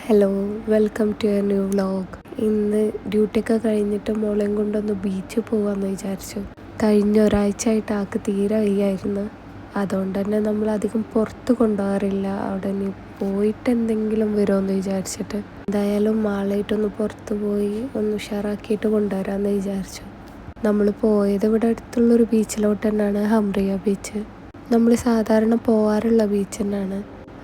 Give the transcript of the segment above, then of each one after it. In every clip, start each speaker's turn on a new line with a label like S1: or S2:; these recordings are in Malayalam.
S1: Hello, welcome to a new vlog. ഇന്ന് ഡ്യൂട്ടിയൊക്കെ കഴിഞ്ഞിട്ട് മോളെയും കൊണ്ടൊന്ന് ബീച്ചിൽ പോകാമെന്ന് വിചാരിച്ചു. കഴിഞ്ഞ ഒരാഴ്ചയായിട്ട് ആൾക്ക് തീരെ വയ്യായിരുന്നു. അതുകൊണ്ട് തന്നെ നമ്മളധികം പുറത്ത് കൊണ്ടുപോകാറില്ല. അവിടെ ഇനി പോയിട്ട് എന്തെങ്കിലും വരുമെന്ന് വിചാരിച്ചിട്ട് എന്തായാലും ആളായിട്ടൊന്ന് പുറത്ത് പോയി ഒന്ന് ഉഷാറാക്കിയിട്ട് കൊണ്ടുവരാമെന്ന് വിചാരിച്ചു. നമ്മൾ പോയത് ഇവിടെ അടുത്തുള്ളൊരു ബീച്ചിലോട്ട് തന്നെയാണ്, ഹംറിയ ബീച്ച്. നമ്മൾ സാധാരണ പോകാറുള്ള ബീച്ച് തന്നെയാണ്.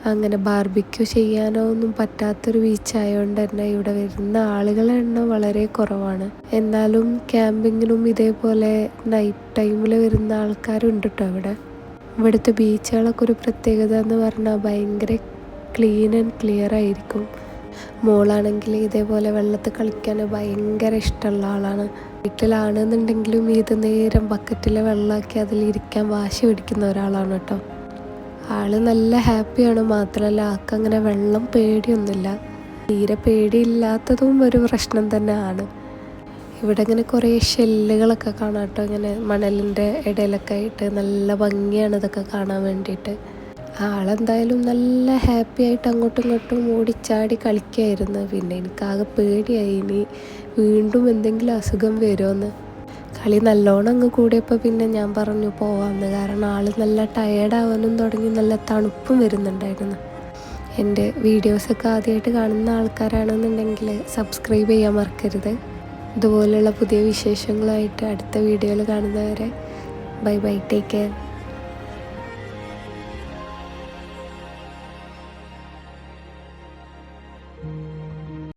S1: അങ്ങനെ ബാർബിക്യൂ ചെയ്യാനോ ഒന്നും പറ്റാത്തൊരു ബീച്ചായതുകൊണ്ട് തന്നെ ഇവിടെ വരുന്ന ആളുകളുടെ എണ്ണം വളരെ കുറവാണ്. എന്നാലും ക്യാമ്പിങ്ങിനും ഇതേപോലെ നൈറ്റ് ടൈമിൽ വരുന്ന ആൾക്കാരുണ്ട് കേട്ടോ ഇവിടെ. ഇവിടുത്തെ ബീച്ചുകളൊക്കെ ഒരു പ്രത്യേകത എന്ന് പറഞ്ഞാൽ ഭയങ്കര ക്ലീൻ ആൻഡ് ക്ലിയർ ആയിരിക്കും. മോളാണെങ്കിൽ ഇതേപോലെ വെള്ളത്തിൽ കളിക്കാൻ ഭയങ്കര ഇഷ്ടമുള്ള ആളാണ്. വീട്ടിലാണെന്നുണ്ടെങ്കിലും ഇത് നേരം ബക്കറ്റിലെ വെള്ളമാക്കി അതിലിരിക്കാൻ വാശി പിടിക്കുന്ന ഒരാളാണ് കേട്ടോ. ആള് നല്ല ഹാപ്പിയാണ്. മാത്രമല്ല ആൾക്കങ്ങനെ വെള്ളം പേടിയൊന്നുമില്ല. തീരെ പേടിയില്ലാത്തതും ഒരു പ്രശ്നം തന്നെയാണ്. ഇവിടെ ഇങ്ങനെ കുറേ ഷെല്ലുകളൊക്കെ കാണാം കേട്ടോ. ഇങ്ങനെ മണലിൻ്റെ ഇടയിലൊക്കെ ആയിട്ട് നല്ല ഭംഗിയാണ് ഇതൊക്കെ കാണാൻ വേണ്ടിയിട്ട്. ആളെന്തായാലും നല്ല ഹാപ്പി ആയിട്ട് അങ്ങോട്ടും ഇങ്ങോട്ടും ഓടിച്ചാടി കളിക്കുകയായിരുന്നു. പിന്നെ എനിക്കാകെ പേടിയായി, ഇനി വീണ്ടും എന്തെങ്കിലും അസുഖം വരുമോയെന്ന്. കളി നല്ലോണം അങ്ങ് കൂടിയപ്പോൾ പിന്നെ ഞാൻ പറഞ്ഞു പോവാമെന്ന്. കാരണം ആൾ നല്ല ടയേർഡാവാനും തുടങ്ങി, നല്ല തണുപ്പും വരുന്നുണ്ടായിരുന്നു. എൻ്റെ വീഡിയോസൊക്കെ ആദ്യമായിട്ട് കാണുന്ന ആൾക്കാരാണെന്നുണ്ടെങ്കിൽ സബ്സ്ക്രൈബ് ചെയ്യാൻ മറക്കരുത്. ഇതുപോലെയുള്ള പുതിയ വിശേഷങ്ങളായിട്ട് അടുത്ത വീഡിയോയിൽ കാണുന്നവരെ ബൈ ബൈ, ടേക്ക് കെയർ.